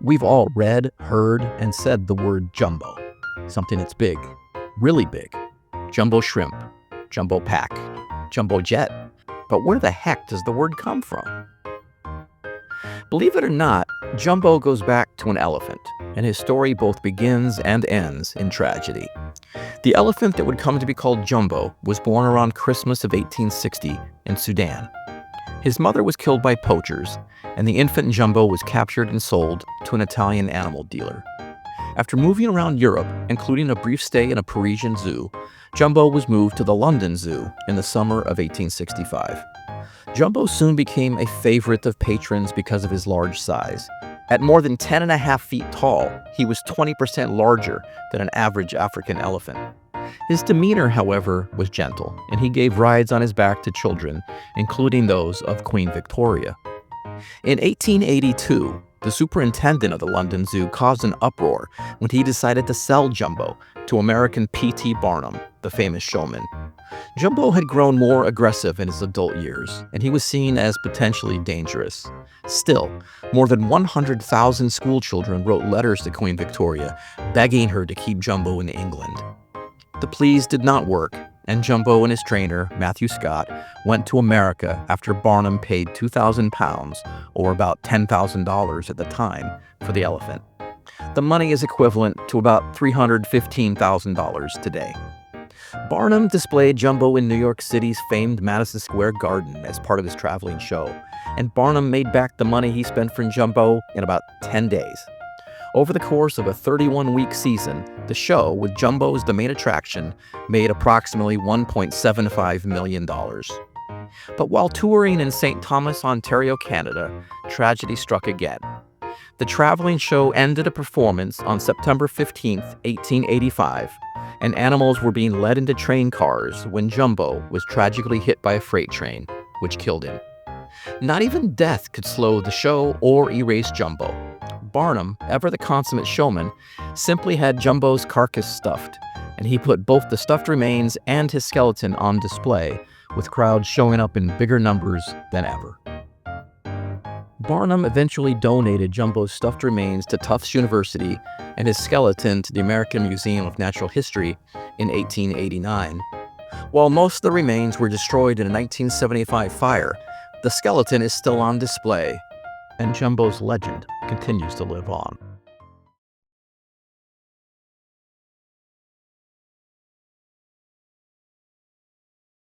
We've all read, heard, and said the word jumbo. Something that's big, really big. Jumbo shrimp, jumbo pack, jumbo jet. But where the heck does the word come from? Believe it or not, Jumbo goes back to an elephant, and his story both begins and ends in tragedy. The elephant that would come to be called Jumbo was born around Christmas of 1860 in Sudan. His mother was killed by poachers, and the infant Jumbo was captured and sold to an Italian animal dealer. After moving around Europe, including a brief stay in a Parisian zoo, Jumbo was moved to the London Zoo in the summer of 1865. Jumbo soon became a favorite of patrons because of his large size. At more than 10.5 feet tall, he was 20% larger than an average African elephant. His demeanor, however, was gentle, and he gave rides on his back to children, including those of Queen Victoria. In 1882, the superintendent of the London Zoo caused an uproar when he decided to sell Jumbo to American P.T. Barnum, the famous showman. Jumbo had grown more aggressive in his adult years, and he was seen as potentially dangerous. Still, more than 100,000 schoolchildren wrote letters to Queen Victoria, begging her to keep Jumbo in England. The pleas did not work, and Jumbo and his trainer, Matthew Scott, went to America after Barnum paid £2,000, or about $10,000 at the time, for the elephant. The money is equivalent to about $315,000 today. Barnum displayed Jumbo in New York City's famed Madison Square Garden as part of his traveling show, and Barnum made back the money he spent for Jumbo in about 10 days. Over the course of a 31-week season, the show, with Jumbo as the main attraction, made approximately $1.75 million. But while touring in St. Thomas, Ontario, Canada, tragedy struck again. The traveling show ended a performance on September 15, 1885, and animals were being led into train cars when Jumbo was tragically hit by a freight train, which killed him. Not even death could slow the show or erase Jumbo. Barnum, ever the consummate showman, simply had Jumbo's carcass stuffed, and he put both the stuffed remains and his skeleton on display, with crowds showing up in bigger numbers than ever. Barnum eventually donated Jumbo's stuffed remains to Tufts University and his skeleton to the American Museum of Natural History in 1889. While most of the remains were destroyed in a 1975 fire, the skeleton is still on display, and Jumbo's legend continues to live on.